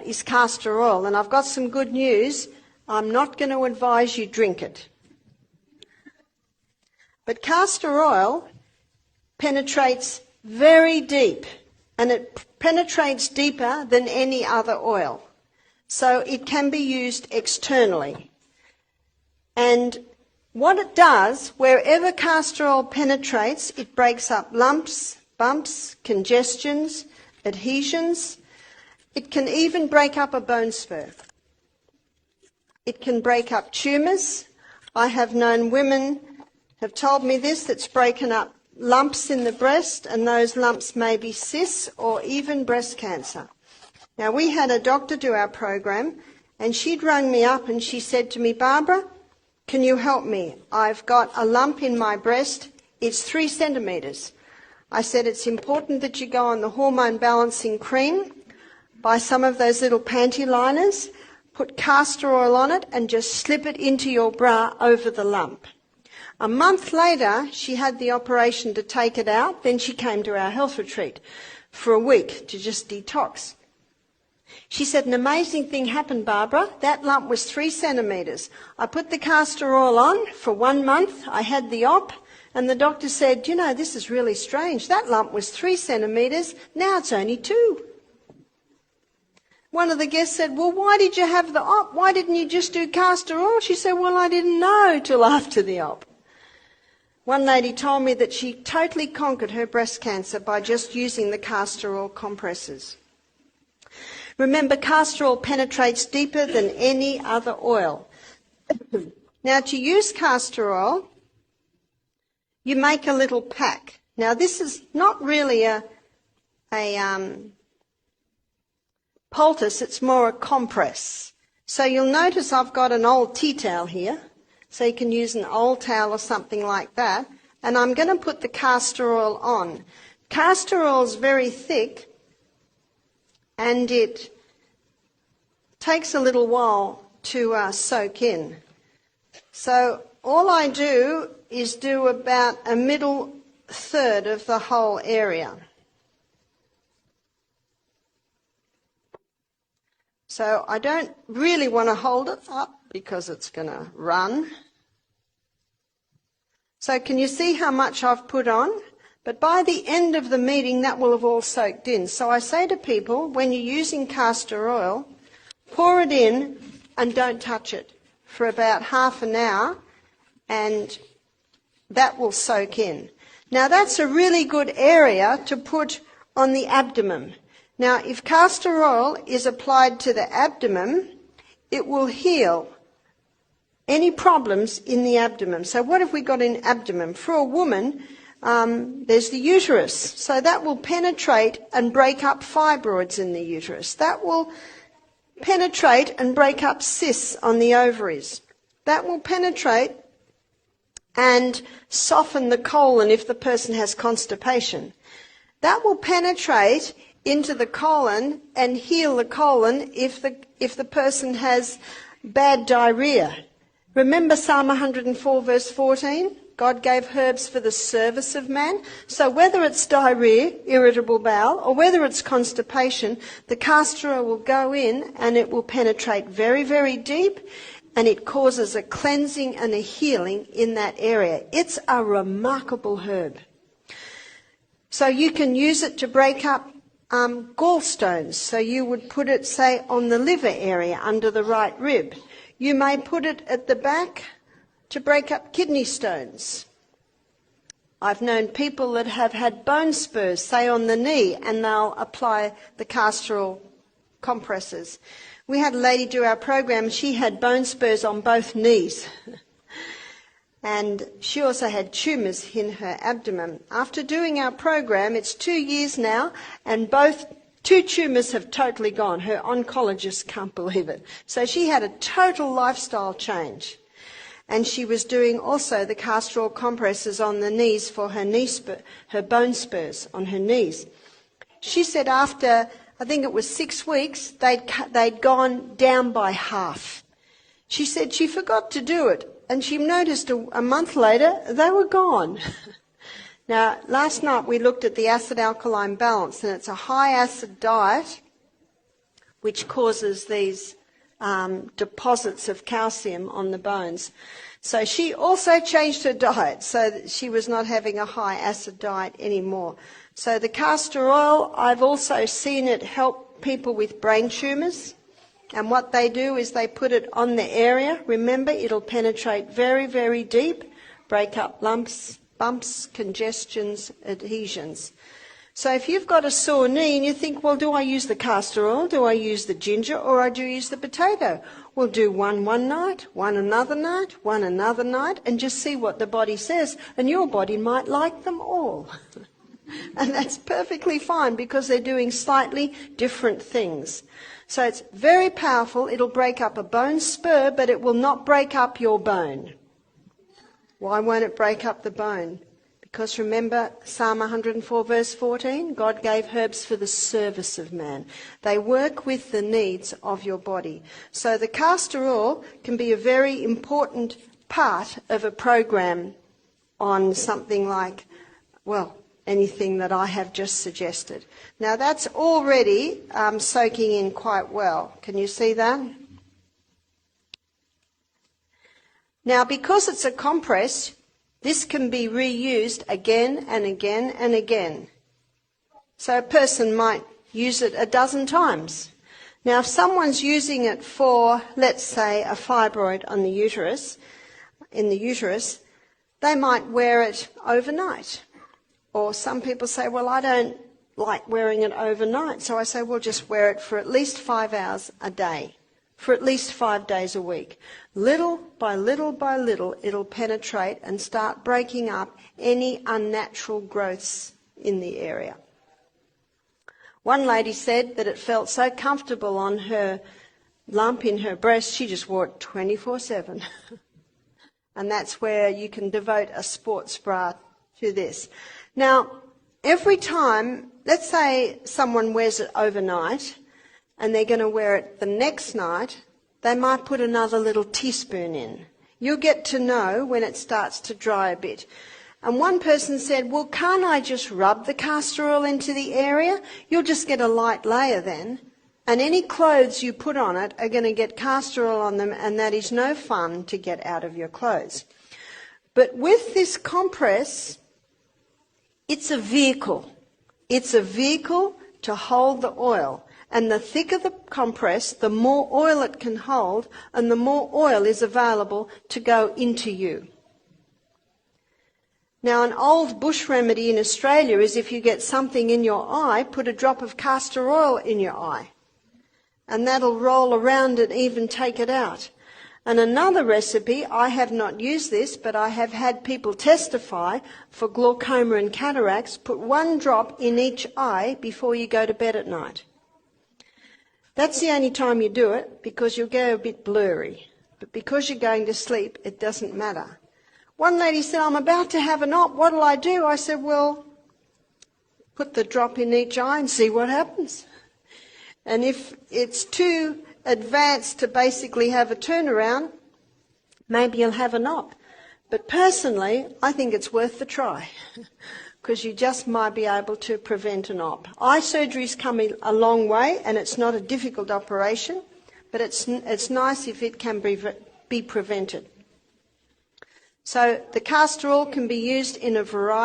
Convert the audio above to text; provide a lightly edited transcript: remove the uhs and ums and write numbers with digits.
is castor oil, and I've got some good news. I'm not going to advise you drink it. But castor oil penetrates very deep, and it penetrates deeper than any other oil. So it can be used externally. And what it does, wherever castor oil penetrates, it breaks up lumps, bumps, congestions, adhesions. It can even break up a bone spur. It can break up tumours. I have known women have told me this, that's broken up lumps in the breast, and those lumps may be cysts or even breast cancer. Now, we had a doctor do our program, and she'd rung me up and she said to me, Barbara, can you help me? I've got a lump in my breast. It's 3 centimetres. I said, it's important that you go on the hormone balancing cream, buy some of those little panty liners, put castor oil on it and just slip it into your bra over the lump. A month later, she had the operation to take it out. Then she came to our health retreat for a week to just detox. She said, an amazing thing happened, Barbara. That lump was 3 centimetres. I put the castor oil on for 1 month. I had the op, and the doctor said, you know, this is really strange. That lump was 3 centimetres. Now it's only 2. One of the guests said, well, why did you have the op? Why didn't you just do castor oil? She said, well, I didn't know till after the op. One lady told me that she totally conquered her breast cancer by just using the castor oil compresses. Remember, castor oil penetrates deeper than any other oil. Now, to use castor oil, you make a little pack. Now, this is not really a poultice, it's more a compress. So you'll notice I've got an old tea towel here. So you can use an old towel or something like that. And I'm going to put the castor oil on. Castor oil is very thick, and it takes a little while to soak in. So all I do is do about a middle third of the whole area. So I don't really want to hold it up because it's going to run. So can you see how much I've put on? But by the end of the meeting, that will have all soaked in. So I say to people, when you're using castor oil, pour it in and don't touch it for about half an hour, and that will soak in. Now, that's a really good area to put on the abdomen. Now, if castor oil is applied to the abdomen, it will heal any problems in the abdomen. So what have we got in abdomen? For a woman, there's the uterus. So that will penetrate and break up fibroids in the uterus. That will penetrate and break up cysts on the ovaries. That will penetrate and soften the colon if the person has constipation. That will penetrate into the colon and heal the colon if the person has bad diarrhea. Remember Psalm 104 verse 14? God gave herbs for the service of man. So whether it's diarrhea, irritable bowel, or whether it's constipation, the castor oil will go in and it will penetrate very, very deep, and it causes a cleansing and a healing in that area. It's a remarkable herb. So you can use it to break up gallstones. So you would put it, say, on the liver area under the right rib. You may put it at the back to break up kidney stones. I've known people that have had bone spurs, say on the knee, and they'll apply the castor oil compresses. We had a lady do our program, she had bone spurs on both knees. And she also had tumours in her abdomen. After doing our program, it's 2 years now, and 2 tumours have totally gone. Her oncologist can't believe it. So she had a total lifestyle change. And she was doing also the castor oil compresses on the knees for her bone spurs on her knees. She said after, I think it was 6 weeks, they'd gone down by half. She said she forgot to do it, and she noticed a month later they were gone. Now, last night we looked at the acid-alkaline balance, and it's a high-acid diet which causes these deposits of calcium on the bones. So she also changed her diet so that she was not having a high acid diet anymore. So the castor oil, I've also seen it help people with brain tumours. And what they do is they put it on the area. Remember, it'll penetrate very, very deep, break up lumps, bumps, congestions, adhesions. So if you've got a sore knee and you think, well, do I use the castor oil, do I use the ginger, or I do use the potato? Well, do one night, one another night, one another night, and just see what the body says. And your body might like them all. And that's perfectly fine because they're doing slightly different things. So it's very powerful. It'll break up a bone spur, but it will not break up your bone. Why won't it break up the bone? Because remember Psalm 104 verse 14, God gave herbs for the service of man. They work with the needs of your body. So the castor oil can be a very important part of a program on something like, well, anything that I have just suggested. Now that's already soaking in quite well. Can you see that? Now because it's a compress, this can be reused again and again and again. So a person might use it a dozen times. Now if someone's using it for, let's say, a fibroid on the uterus, in the uterus, they might wear it overnight. Or some people say, well, I don't like wearing it overnight. So I say, well, just wear it for at least 5 hours a day, for at least 5 days a week. Little by little by little, it'll penetrate and start breaking up any unnatural growths in the area. One lady said that it felt so comfortable on her lump in her breast, she just wore it 24/7. And that's where you can devote a sports bra to this. Now, every time, let's say someone wears it overnight and they're going to wear it the next night, they might put another little teaspoon in. You'll get to know when it starts to dry a bit. And one person said, well, can't I just rub the castor oil into the area? You'll just get a light layer then. And any clothes you put on it are going to get castor oil on them, and that is no fun to get out of your clothes. But with this compress, it's a vehicle. It's a vehicle to hold the oil. And the thicker the compress, the more oil it can hold, and the more oil is available to go into you. Now, an old bush remedy in Australia is if you get something in your eye, put a drop of castor oil in your eye. And that'll roll around and even take it out. And another recipe, I have not used this, but I have had people testify for glaucoma and cataracts, put 1 drop in each eye before you go to bed at night. That's the only time you do it, because you'll go a bit blurry. But because you're going to sleep, it doesn't matter. One lady said, I'm about to have an op, what'll I do? I said, well, put the drop in each eye and see what happens. And if it's too advanced to basically have a turnaround, maybe you'll have an op. But personally, I think it's worth the try, because you just might be able to prevent an op. Eye surgery's come a long way, and it's not a difficult operation, but it's nice if it can be prevented. So the castor oil can be used in a variety